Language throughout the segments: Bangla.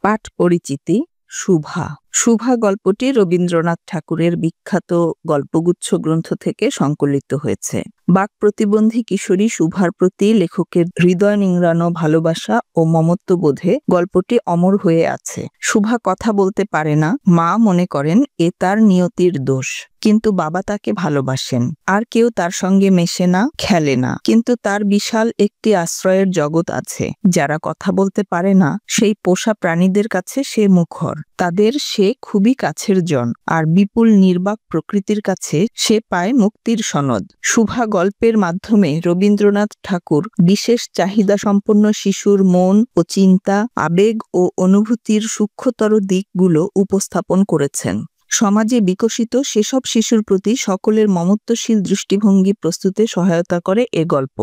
পাঠ পরিচিতি শুভা। শুভা গল্পটি রবীন্দ্রনাথ ঠাকুরের বিখ্যাত গল্পগুচ্ছ গ্রন্থ থেকে সংকলিত হয়েছে। বাক প্রতিবন্ধী কিশোরী শুভার প্রতি লেখকের হৃদয় নিংড়ানো ভালোবাসা ও মমত্ববোধে গল্পটি অমর হয়ে আছে। শুভা কথা বলতে পারে না, মা মনে করেন এ তার নিয়তির দোষ, কিন্তু বাবা তাকে ভালোবাসেন। আর কেউ তার সঙ্গে মেশে না, খেলে না, কিন্তু তার বিশাল একটি আশ্রয়ের জগৎ আছে। যারা কথা বলতে পারে না সেই পোষা প্রাণীদের কাছে সে মুখর, তাদের সে খুবই কাছের জন, আর বিপুল নির্বাক প্রকৃতির কাছে সে পায় মুক্তির সনদ। শুভা গল্পের মাধ্যমে রবীন্দ্রনাথ ঠাকুর বিশেষ চাহিদা সম্পন্ন শিশুর মন ও চিন্তা, আবেগ ও অনুভূতির সূক্ষ্মতর দিকগুলো উপস্থাপন করেছেন। সমাজে বিকশিত সেসব শিশুর প্রতি সকলের মমত্বশীল দৃষ্টিভঙ্গি প্রস্তুতে সহায়তা করে এ গল্প।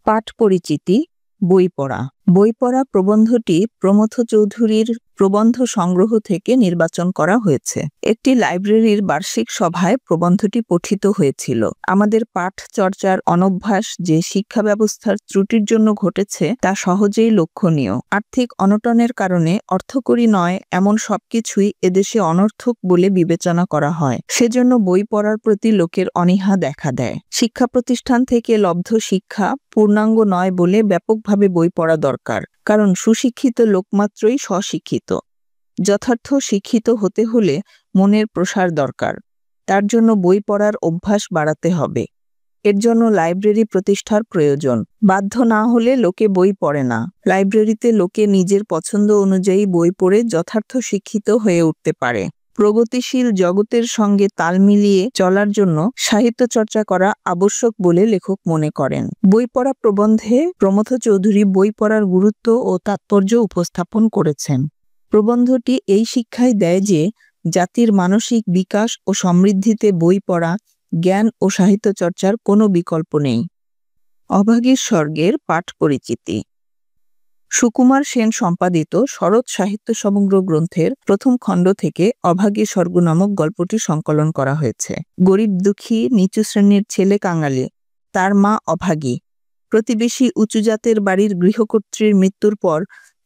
পাঠ পরিচিতি বই পড়া। বই পড়া প্রবন্ধটি প্রমথ চৌধুরীর প্রবন্ধ সংগ্রহ থেকে নির্বাচন করা হয়েছে। একটি লাইব্রেরির বার্ষিক সভায় প্রবন্ধটি পঠিত হয়েছিল। আমাদের পাঠ চর্চার অনভ্যাস যে শিক্ষা ব্যবস্থার ত্রুটির জন্য ঘটেছে তা সহজেই লক্ষণীয়। আর্থিক অনটনের কারণে অর্থকরী নয় এমন সবকিছুই এদেশে অনর্থক বলে বিবেচনা করা হয়। সেজন্য বই পড়ার প্রতি লোকের অনীহা দেখা দেয়। শিক্ষা প্রতিষ্ঠান থেকে লব্ধ শিক্ষা পূর্ণাঙ্গ নয় বলে ব্যাপকভাবে বই পড়া দরকার, কারণ সুশিক্ষিত লোকমাত্রই স্বশিক্ষিত। যথার্থ শিক্ষিত হতে হলে মনের প্রসার দরকার। তার জন্য বই পড়ার অভ্যাস বাড়াতে হবে। এর জন্য লাইব্রেরি প্রতিষ্ঠার প্রয়োজন। বাধ্য না হলে লোকে বই পড়ে না। লাইব্রেরিতে লোকে নিজের পছন্দ অনুযায়ী বই পড়ে যথার্থ শিক্ষিত হয়ে উঠতে পারে। প্রগতিশীল জগতের সঙ্গে তাল মিলিয়ে চলার জন্য সাহিত্য চর্চা করা আবশ্যক বলে লেখক মনে করেন। বই পড়া প্রবন্ধে প্রমথ চৌধুরী বই পড়ার গুরুত্ব ও তাৎপর্য উপস্থাপন করেছেন। প্রবন্ধটি এই শিক্ষাই দেয় যে জাতির মানসিক বিকাশ ও সমৃদ্ধিতে বই পড়া, জ্ঞান ও সাহিত্য চর্চার কোনো বিকল্প নেই। অভাগীর স্বর্গের পাঠ পরিচিতি। সুকুমার সেন সম্পাদিত শরৎ সাহিত্য সমগ্র গ্রন্থের প্রথম খণ্ড থেকে অভাগী স্বর্গ নামক গল্পটি সংকলন করা হয়েছে। গরিব দুঃখী নিচু শ্রেণীর ছেলে কাঙালি, তার মা অভাগী। প্রতিবেশী উঁচু জাতের বাড়ির গৃহকর্ত্রীর মৃত্যুর পর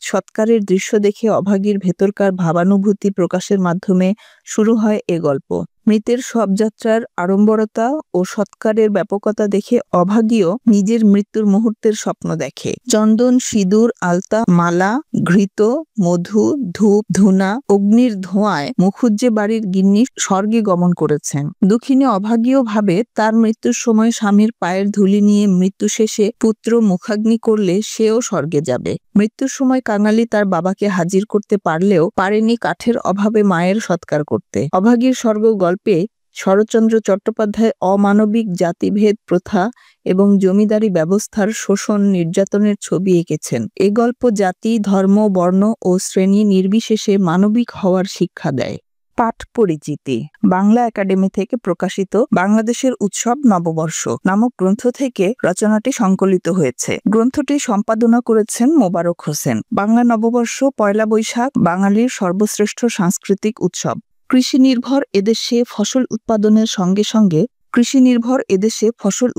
সৎকারের দৃশ্য দেখে অভাগীর ভেতরকার ভাবানুভূতি প্রকাশের মাধ্যমে শুরু হয় এ গল্প। মৃতের শবযাত্রার আড়ম্বরতা ও সৎকারের ব্যাপকতা দেখে অভাগীও নিজের মৃত্যুর মুহূর্তের স্বপ্ন দেখে। চন্দন, সিঁদুর, আলতা, মালা, ঘৃত, মধু, ধূপ, ধুনা, অগ্নির ধোঁয়ায় মুখুজ্জে বাড়ির গিন্নি স্বর্গে গমন করেছেন। দুঃখিনী অভাগীও ভাবে তার মৃত্যুর সময় স্বামীর পায়ের ধুলি নিয়ে মৃত্যু শেষে পুত্র মুখাগ্নি করলে সেও স্বর্গে যাবে। মৃত্যুর সময় কাঙালি তার বাবাকে হাজির করতে পারলেও পারেনি কাঠের অভাবে মায়ের সৎকার করতে। অভাগীর স্বর্গ গল্পে শরৎচন্দ্র চট্টোপাধ্যায় অমানবিক জাতিভেদ প্রথা এবং জমিদারি ব্যবস্থার শোষণ নির্যাতনের ছবি এঁকেছেন। এ গল্প জাতি, ধর্ম, বর্ণ ও শ্রেণী নির্বিশেষে মানবিক হওয়ার শিক্ষা দেয়। পাঠ পরিচিতি। বাংলা একাডেমি থেকে প্রকাশিত বাংলাদেশের উৎসব নববর্ষ নামক গ্রন্থ থেকে রচনাটি সংকলিত হয়েছে। গ্রন্থটি সম্পাদনা করেছেন মোবারক হোসেন। বাংলা নববর্ষ পয়লা বৈশাখ বাঙালির সর্বশ্রেষ্ঠ সাংস্কৃতিক উৎসব। কৃষি নির্ভর এদেশে ফসল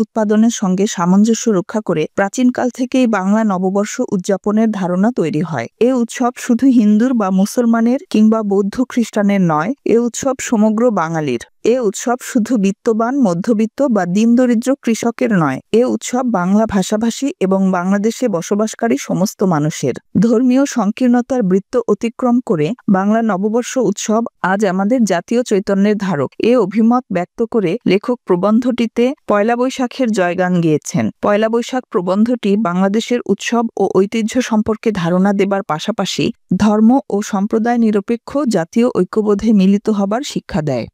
উৎপাদনের সঙ্গে সামঞ্জস্য রক্ষা করে প্রাচীনকাল থেকেই বাংলা নববর্ষ উদযাপনের ধারণা তৈরি হয়। এ উৎসব শুধু হিন্দুর বা মুসলমানের কিংবা বৌদ্ধ খ্রিস্টানের নয়, এ উৎসব সমগ্র বাঙালির। এ উৎসব শুধু বিত্তবান, মধ্যবিত্ত বা দীনদরিদ্র কৃষকের নয়, এ উৎসব বাংলা ভাষাভাষী এবং বাংলাদেশে বসবাসকারী সমস্ত মানুষের। ধর্মীয় সংকীর্ণতার বৃত্ত অতিক্রম করে বাংলা নববর্ষ উৎসব আজ আমাদের জাতীয় চৈতন্যের ধারক। এ অভিমত ব্যক্ত করে লেখক প্রবন্ধটিতে পয়লা বৈশাখের জয়গান গেয়েছেন। পয়লা বৈশাখ প্রবন্ধটি বাংলাদেশের উৎসব ও ঐতিহ্য সম্পর্কে ধারণা দেবার পাশাপাশি ধর্ম ও সম্প্রদায় নিরপেক্ষ জাতীয় ঐক্যবোধে মিলিত হবার শিক্ষা দেয়।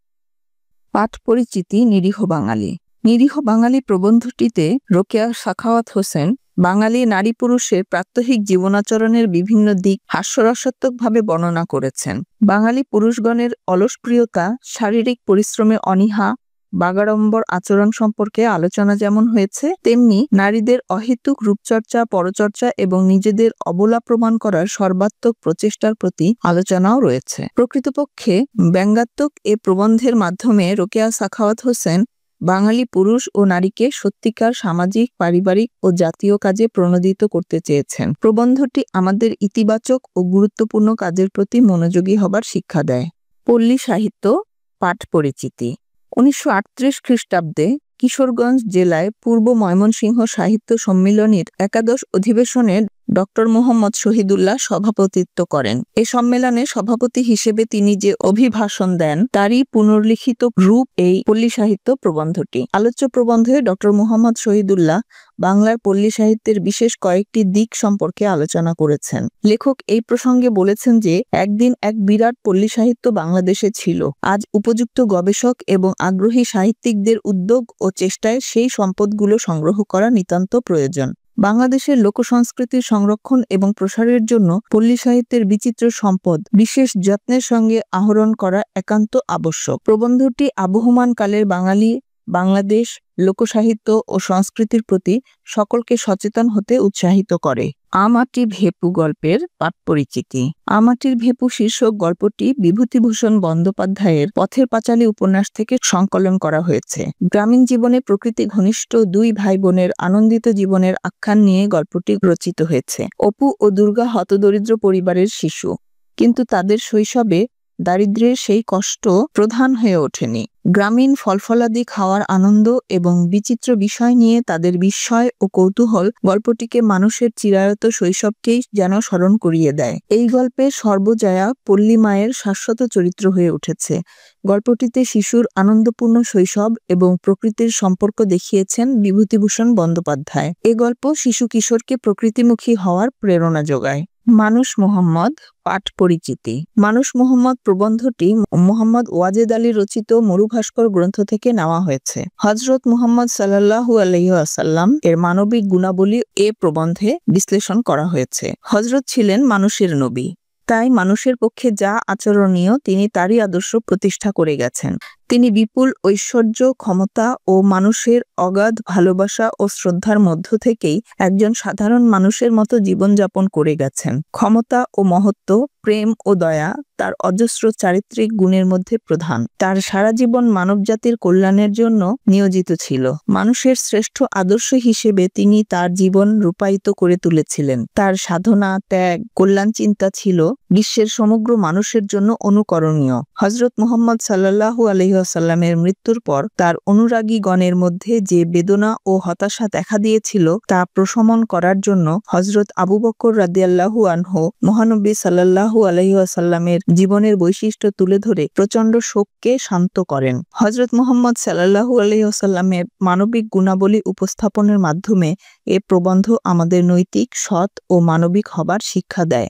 পাঠ পরিচিতি নিরীহ বাঙালি। নিরীহ বাঙালি প্রবন্ধটিতে রোকেয়া সাখাওয়াত হোসেন বাঙালি নারী পুরুষের প্রাত্যহিক জীবনাচরণের বিভিন্ন দিক হাস্যরসাত্মকভাবে বর্ণনা করেছেন। বাঙালি পুরুষগণের অলসপ্রিয়তা, শারীরিক পরিশ্রমে অনীহা, বাগাড়ম্বর আচরণ সম্পর্কে আলোচনা যেমন হয়েছে, তেমনি নারীদের অহেতুক রূপচর্চা, পরচর্চা এবং নিজেদের অবলা প্রমাণ করার সর্বাত্মক প্রচেষ্টার প্রতি আলোচনাও রয়েছে। প্রকৃতপক্ষে ব্যঙ্গাত্মক এ প্রবন্ধের মাধ্যমে রোকেয়া সাখাওয়াত হোসেন বাঙালি পুরুষ ও নারীকে সত্যিকার সামাজিক, পারিবারিক ও জাতীয় কাজে প্রণোদিত করতে চেয়েছেন। প্রবন্ধটি আমাদের ইতিবাচক ও গুরুত্বপূর্ণ কাজের প্রতি মনোযোগী হবার শিক্ষা দেয়। পল্লী সাহিত্য পাঠ পরিচিতি। 1938 খ্রিস্টাব্দে কিশোরগঞ্জ জেলায় পূর্ব ময়মনসিংহ সাহিত্য সম্মিলনীর একাদশ অধিবেশনে ডক্টর মোহাম্মদ শহীদুল্লাহ সভাপতিত্ব করেন। এ সম্মেলনে সভাপতি হিসেবে তিনি যে অভিভাষণ দেন তারই পুনর্লিখিত রূপ এই পল্লী সাহিত্য প্রবন্ধটি। আলোচ্য প্রবন্ধে ডক্টর মোহাম্মদ শহীদুল্লাহ বাংলার পল্লী সাহিত্যের বিশেষ কয়েকটি দিক সম্পর্কে আলোচনা করেছেন। লেখক এই প্রসঙ্গে বলেছেন যে একদিন এক বিরাট পল্লী সাহিত্য বাংলাদেশে ছিল। আজ উপযুক্ত গবেষক এবং আগ্রহী সাহিত্যিকদের উদ্যোগ ও চেষ্টায় সেই সম্পদগুলো সংগ্রহ করা নিতান্ত প্রয়োজন। বাংলাদেশের লোকসংস্কৃতির সংরক্ষণ এবং প্রসারের জন্য পল্লী সাহিত্যের বিচিত্র সম্পদ বিশেষ যত্নের সঙ্গে আহরণ করা একান্ত আবশ্যক। প্রবন্ধটি আবহমান কালের বাংলাদেশ লোকসাহিত্য ও সংস্কৃতির প্রতি সকলকে সচেতন হতে উৎসাহিত করে। আমাটি ভেপু গল্পের পাঠ পরিচিতি। আমাটির ভেপু শীর্ষক গল্পটি বিভূতিভূষণ বন্দ্যোপাধ্যায়ের পথের পাঁচালী উপন্যাস থেকে সংকলন করা হয়েছে। গ্রামীণ জীবনে প্রকৃতি ঘনিষ্ঠ দুই ভাই বোনের আনন্দিত জীবনের আখ্যান নিয়ে গল্পটি রচিত হয়েছে। অপু ও দুর্গা হতদরিদ্র পরিবারের শিশু, কিন্তু তাদের শৈশবে দারিদ্র্যের সেই কষ্ট প্রধান হয়ে ওঠেনি। গ্রামীণ ফলফলাদি খাওয়ার আনন্দ এবং বিচিত্র বিষয় নিয়ে তাদের বিস্ময় ও কৌতূহল গল্পটিকে মানুষের চিরায়ত শৈশবকেই যেন স্মরণ করিয়ে দেয়। এই গল্পে সর্বজয়া পল্লী মায়ের শাশ্বত চরিত্র হয়ে উঠেছে। গল্পটিতে শিশুর আনন্দপূর্ণ শৈশব এবং প্রকৃতির সম্পর্ক দেখিয়েছেন বিভূতিভূষণ বন্দ্যোপাধ্যায়। এ গল্প শিশু কিশোরকে প্রকৃতিমুখী হওয়ার প্রেরণা যোগায়। মানুষ মোহাম্মদ পাঠ পরিচিতি। মানুষ মোহাম্মদ প্রবন্ধটি মোহাম্মদ ওয়াজেদ আলী রচিত মরুভাস্কর গ্রন্থ থেকে নেওয়া হয়েছে। হযরত মুহাম্মদ সাল্লাল্লাহু আলাইহি ওয়াসাল্লাম এর মানবিক গুণাবলী এ প্রবন্ধে বিশ্লেষণ করা হয়েছে। হযরত ছিলেন মানুষের নবী, তাই মানুষের পক্ষে যা আচরণীয় তিনি তারই আদর্শ প্রতিষ্ঠা করে গেছেন। তিনি বিপুল ঐশ্বর্য, ক্ষমতা ও মানুষের অগাধ ভালোবাসা ও শ্রদ্ধার মধ্য থেকেই একজন সাধারণ মানুষের মতো জীবনযাপন করে গেছেন। ক্ষমতা ও মহত্ব, প্রেম ও দয়া তার অজস্র চারিত্রিক গুণের মধ্যে প্রধান। তার সারা জীবন মানবজাতির কল্যাণের জন্য নিয়োজিত ছিল। মানুষের শ্রেষ্ঠ আদর্শ হিসেবে তিনি তার জীবন রূপায়িত করে তুলেছিলেন। তার সাধনা, ত্যাগ, কল্যাণ চিন্তা ছিল বিশ্বের সমগ্র মানুষের জন্য অনুকরণীয়। হযরত মুহাম্মদ সাল্লাল্লাহু আলাইহি ওয়াসাল্লামের মৃত্যুর পর তার অনুরাগীগণের মধ্যে যে বেদনা ও হতাশা দেখা দিয়েছিল তা প্রশমন করার জন্য হযরত আবু বকর রাদিয়াল্লাহু আনহু মহানবী সাল্লাল্লাহু আলাইহি ওয়াসাল্লামের জীবনের বৈশিষ্ট্য তুলে ধরে প্রচণ্ড শোককে শান্ত করেন। হযরত মুহাম্মদ সাল্লাল্লাহু আলাইহি ওয়াসাল্লামের মানবিক গুণাবলী উপস্থাপনের মাধ্যমে এ প্রবন্ধ আমাদের নৈতিক, সৎ ও মানবিক হবার শিক্ষা দেয়।